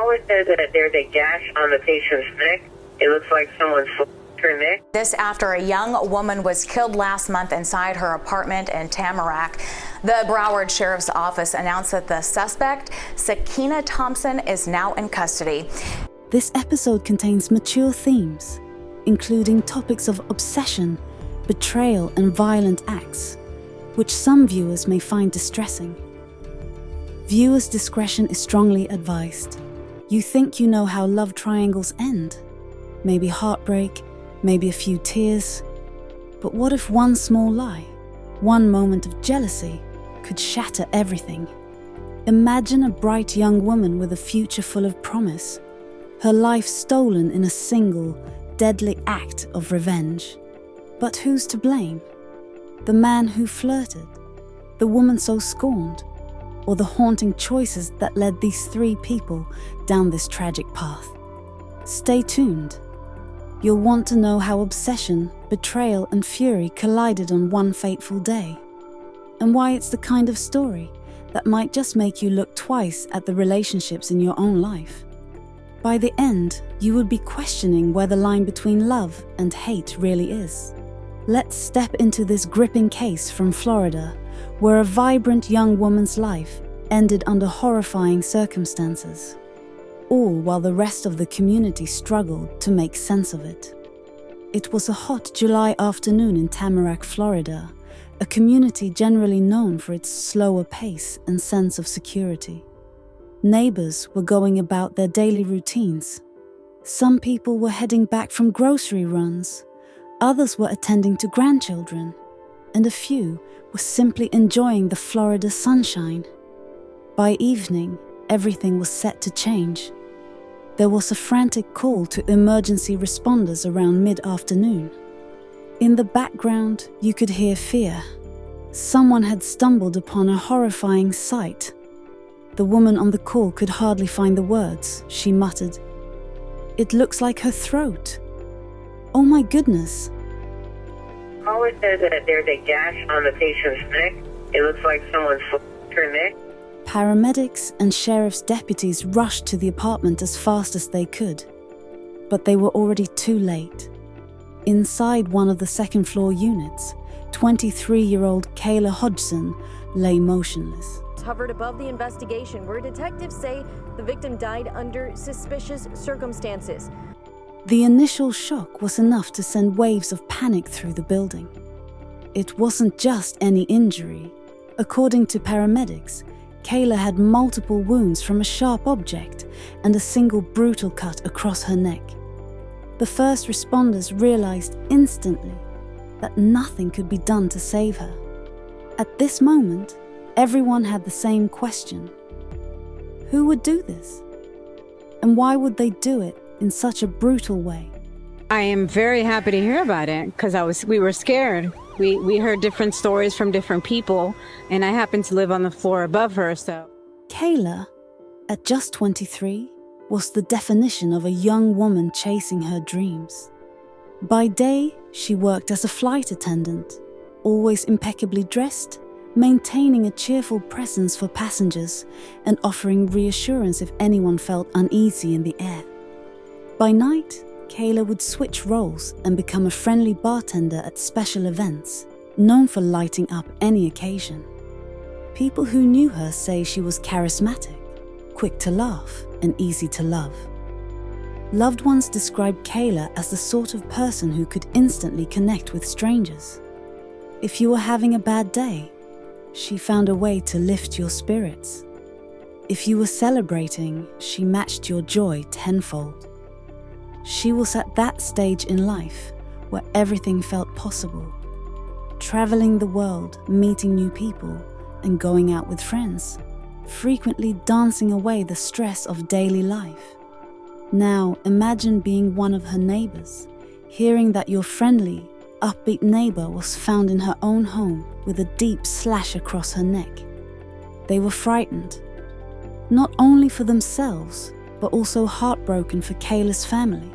Caller says that there's a gash on the patient's neck. It looks like someone slashed her neck. This after a young woman was killed last month inside her apartment in Tamarack. The Broward Sheriff's Office announced that the suspect, Sakina Thompson, is now in custody. This episode contains mature themes, including topics of obsession, betrayal, and violent acts, which some viewers may find distressing. Viewers' discretion is strongly advised. You think you know how love triangles end? Maybe heartbreak, maybe a few tears. But what if one small lie, one moment of jealousy, could shatter everything? Imagine a bright young woman with a future full of promise, her life stolen in a single, deadly act of revenge. But who's to blame? The man who flirted? The woman so scorned? Or the haunting choices that led these three people down this tragic path? Stay tuned. You'll want to know how obsession, betrayal, and fury collided on one fateful day, and why it's the kind of story that might just make you look twice at the relationships in your own life. By the end, you would be questioning where the line between love and hate really is. Let's step into this gripping case from Florida, where a vibrant young woman's life ended under horrifying circumstances, all while the rest of the community struggled to make sense of it. It was a hot July afternoon in Tamarack, Florida, a community generally known for its slower pace and sense of security. Neighbors were going about their daily routines. Some people were heading back from grocery runs, others were attending to grandchildren, and a few were simply enjoying the Florida sunshine. By evening, everything was set to change. There was a frantic call to emergency responders around mid-afternoon. In the background, you could hear fear. Someone had stumbled upon a horrifying sight. The woman on the call could hardly find the words. She muttered, "It looks like her throat. Oh my goodness." Caller says that there's a gash on the patient's neck. It looks like someone slashed her neck. Paramedics and sheriff's deputies rushed to the apartment as fast as they could, but they were already too late. Inside one of the second-floor units, 23-year-old Kayla Hodgson lay motionless. Hovered above the investigation, where detectives say the victim died under suspicious circumstances. The initial shock was enough to send waves of panic through the building. It wasn't just any injury. According to paramedics, Kayla had multiple wounds from a sharp object and a single brutal cut across her neck. The first responders realized instantly that nothing could be done to save her. At this moment, everyone had the same question. Who would do this? And why would they do it in such a brutal way? I am very happy to hear about it because we were scared. We heard different stories from different people, and I happened to live on the floor above her, so. Kayla, at just 23, was the definition of a young woman chasing her dreams. By day, she worked as a flight attendant, always impeccably dressed, maintaining a cheerful presence for passengers and offering reassurance if anyone felt uneasy in the air. By night, Kayla would switch roles and become a friendly bartender at special events, known for lighting up any occasion. People who knew her say she was charismatic, quick to laugh, and easy to love. Loved ones described Kayla as the sort of person who could instantly connect with strangers. If you were having a bad day, she found a way to lift your spirits. If you were celebrating, she matched your joy tenfold. She was at that stage in life where everything felt possible. Traveling the world, meeting new people, and going out with friends, frequently dancing away the stress of daily life. Now imagine being one of her neighbors, hearing that your friendly, upbeat neighbor was found in her own home with a deep slash across her neck. They were frightened, not only for themselves, but also heartbroken for Kayla's family.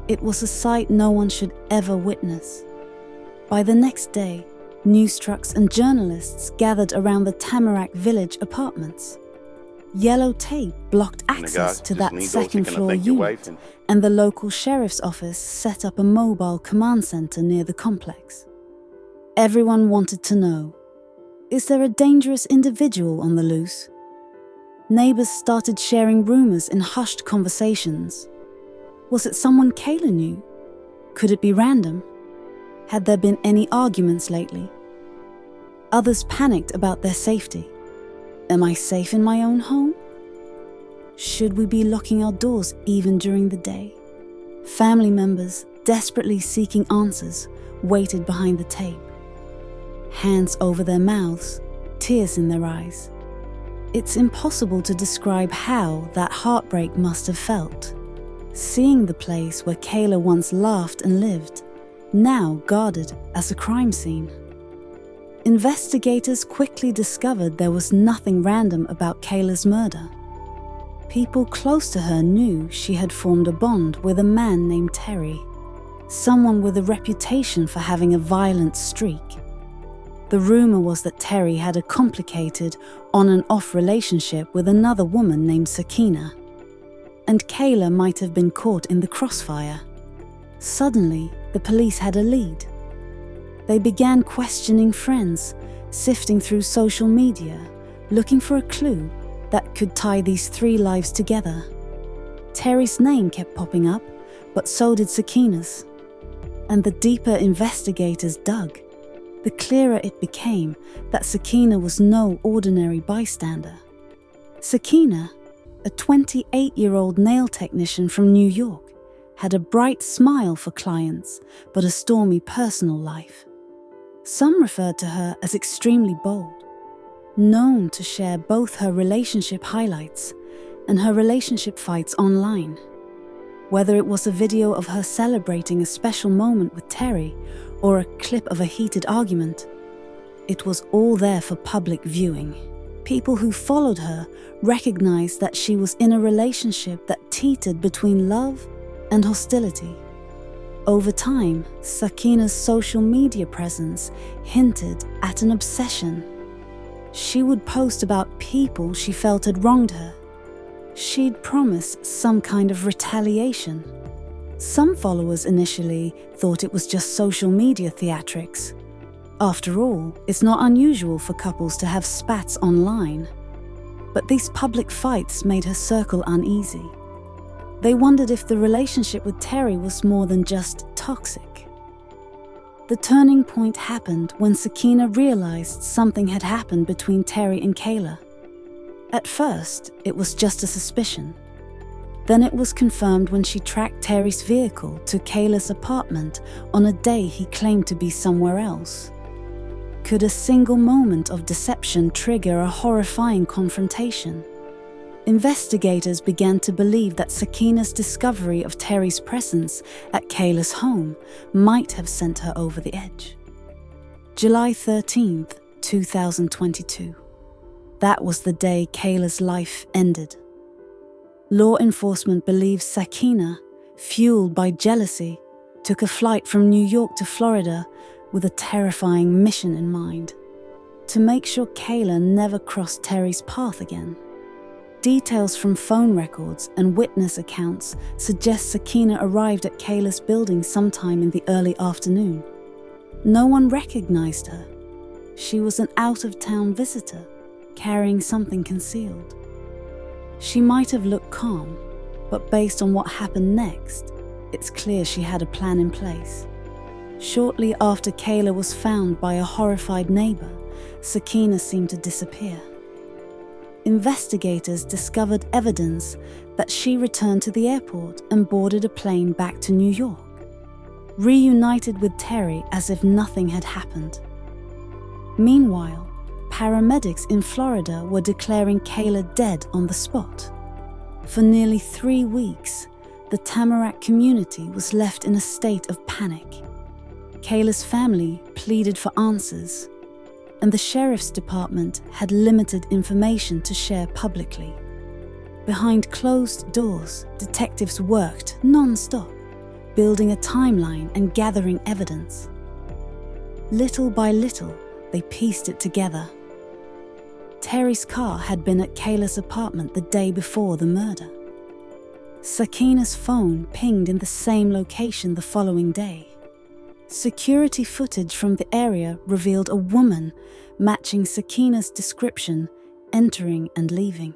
It was a sight no one should ever witness. By the next day, news trucks and journalists gathered around the Tamarack Village apartments. Yellow tape blocked access to that second-floor unit, and the local sheriff's office set up a mobile command center near the complex. Everyone wanted to know, is there a dangerous individual on the loose? Neighbors started sharing rumors in hushed conversations. Was it someone Kayla knew? Could it be random? Had there been any arguments lately? Others panicked about their safety. Am I safe in my own home? Should we be locking our doors even during the day? Family members, desperately seeking answers, waited behind the tape. Hands over their mouths, tears in their eyes. It's impossible to describe how that heartbreak must have felt. Seeing the place where Kayla once laughed and lived, now guarded as a crime scene. Investigators quickly discovered there was nothing random about Kayla's murder. People close to her knew she had formed a bond with a man named Terry, someone with a reputation for having a violent streak. The rumor was that Terry had a complicated on-and-off relationship with another woman named Sakina, and Kayla might have been caught in the crossfire. Suddenly, the police had a lead. They began questioning friends, sifting through social media, looking for a clue that could tie these three lives together. Terry's name kept popping up, but so did Sakina's. And the deeper investigators dug, the clearer it became that Sakina was no ordinary bystander. Sakina, a 28-year-old nail technician from New York, had a bright smile for clients, but a stormy personal life. Some referred to her as extremely bold, known to share both her relationship highlights and her relationship fights online. Whether it was a video of her celebrating a special moment with Terry or a clip of a heated argument, it was all there for public viewing. People who followed her recognized that she was in a relationship that teetered between love and hostility. Over time, Sakina's social media presence hinted at an obsession. She would post about people she felt had wronged her. She'd promised some kind of retaliation. Some followers initially thought it was just social media theatrics. After all, it's not unusual for couples to have spats online. But these public fights made her circle uneasy. They wondered if the relationship with Terry was more than just toxic. The turning point happened when Sakina realized something had happened between Terry and Kayla. At first, it was just a suspicion. Then it was confirmed when she tracked Terry's vehicle to Kayla's apartment on a day he claimed to be somewhere else. Could a single moment of deception trigger a horrifying confrontation? Investigators began to believe that Sakina's discovery of Terry's presence at Kayla's home might have sent her over the edge. July 13th, 2022. That was the day Kayla's life ended. Law enforcement believes Sakina, fueled by jealousy, took a flight from New York to Florida with a terrifying mission in mind: to make sure Kayla never crossed Terry's path again. Details from phone records and witness accounts suggest Sakina arrived at Kayla's building sometime in the early afternoon. No one recognized her. She was an out-of-town visitor, carrying something concealed. She might have looked calm, but based on what happened next, it's clear she had a plan in place. Shortly after Kayla was found by a horrified neighbor, Sakina seemed to disappear. Investigators discovered evidence that she returned to the airport and boarded a plane back to New York, reunited with Terry as if nothing had happened. Meanwhile, paramedics in Florida were declaring Kayla dead on the spot. For nearly 3 weeks, the Tamarack community was left in a state of panic. Kayla's family pleaded for answers, and the sheriff's department had limited information to share publicly. Behind closed doors, detectives worked non-stop, building a timeline and gathering evidence. Little by little, they pieced it together. Terry's car had been at Kayla's apartment the day before the murder. Sakina's phone pinged in the same location the following day. Security footage from the area revealed a woman matching Sakina's description entering and leaving.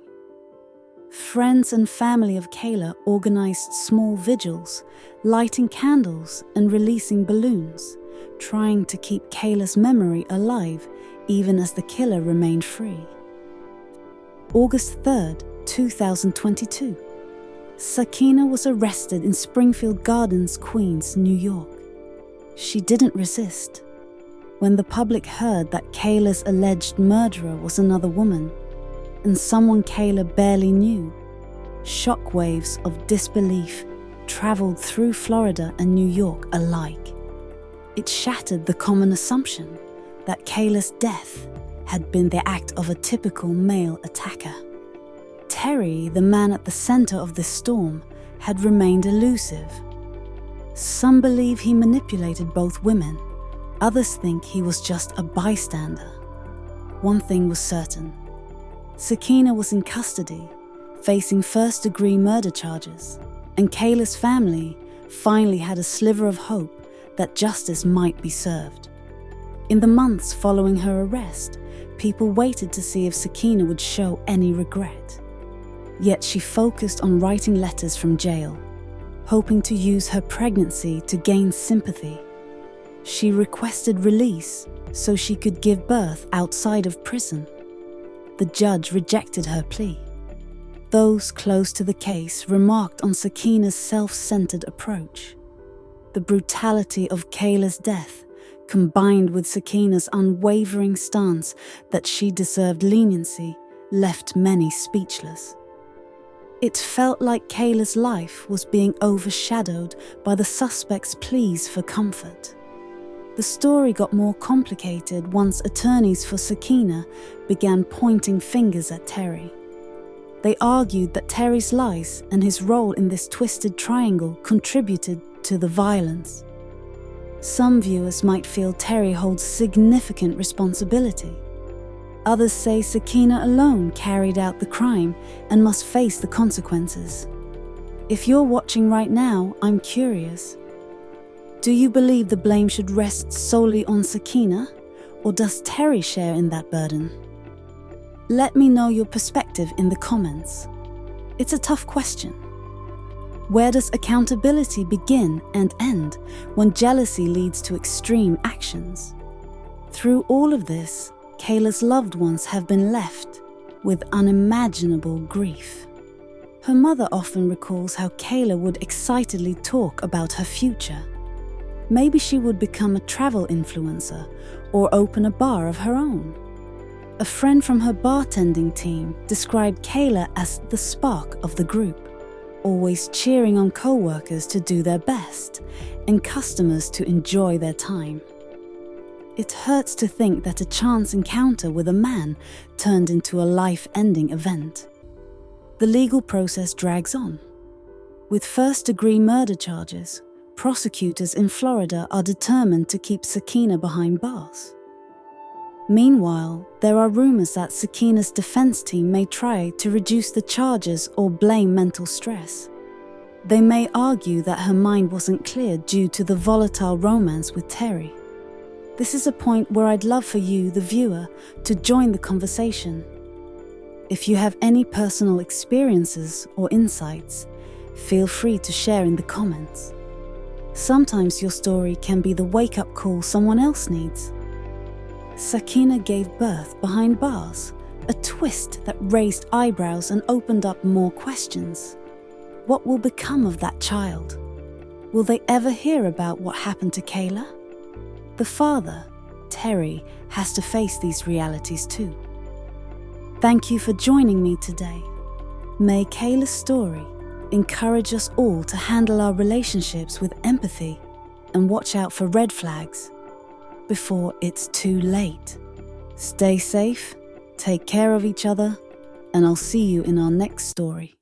Friends and family of Kayla organized small vigils, lighting candles and releasing balloons, trying to keep Kayla's memory alive even as the killer remained free. August 3rd, 2022. Sakina was arrested in Springfield Gardens, Queens, New York. She didn't resist. When the public heard that Kayla's alleged murderer was another woman, and someone Kayla barely knew, shockwaves of disbelief traveled through Florida and New York alike. It shattered the common assumption that Kayla's death had been the act of a typical male attacker. Terry, the man at the center of this storm, had remained elusive. Some believe he manipulated both women. Others think he was just a bystander. One thing was certain. Sakina was in custody, facing first-degree murder charges, and Kayla's family finally had a sliver of hope that justice might be served. In the months following her arrest, people waited to see if Sakina would show any regret. Yet she focused on writing letters from jail, hoping to use her pregnancy to gain sympathy. She requested release so she could give birth outside of prison. The judge rejected her plea. Those close to the case remarked on Sakina's self-centered approach. The brutality of Kayla's death, combined with Sakina's unwavering stance that she deserved leniency, left many speechless. It felt like Kayla's life was being overshadowed by the suspect's pleas for comfort. The story got more complicated once attorneys for Sakina began pointing fingers at Terry. They argued that Terry's lies and his role in this twisted triangle contributed to the violence. Some viewers might feel Terry holds significant responsibility. Others say Sakina alone carried out the crime and must face the consequences. If you're watching right now, I'm curious. Do you believe the blame should rest solely on Sakina, or does Terry share in that burden? Let me know your perspective in the comments. It's a tough question. Where does accountability begin and end when jealousy leads to extreme actions? Through all of this, Kayla's loved ones have been left with unimaginable grief. Her mother often recalls how Kayla would excitedly talk about her future. Maybe she would become a travel influencer or open a bar of her own. A friend from her bartending team described Kayla as the spark of the group, always cheering on co-workers to do their best and customers to enjoy their time. It hurts to think that a chance encounter with a man turned into a life-ending event. The legal process drags on. With first-degree murder charges, prosecutors in Florida are determined to keep Sakina behind bars. Meanwhile, there are rumors that Sakina's defense team may try to reduce the charges or blame mental stress. They may argue that her mind wasn't clear due to the volatile romance with Terry. This is a point where I'd love for you, the viewer, to join the conversation. If you have any personal experiences or insights, feel free to share in the comments. Sometimes your story can be the wake-up call someone else needs. Sakina gave birth behind bars, a twist that raised eyebrows and opened up more questions. What will become of that child? Will they ever hear about what happened to Kayla? The father, Terry, has to face these realities too. Thank you for joining me today. May Kayla's story encourage us all to handle our relationships with empathy and watch out for red flags before it's too late. Stay safe, take care of each other, and I'll see you in our next story.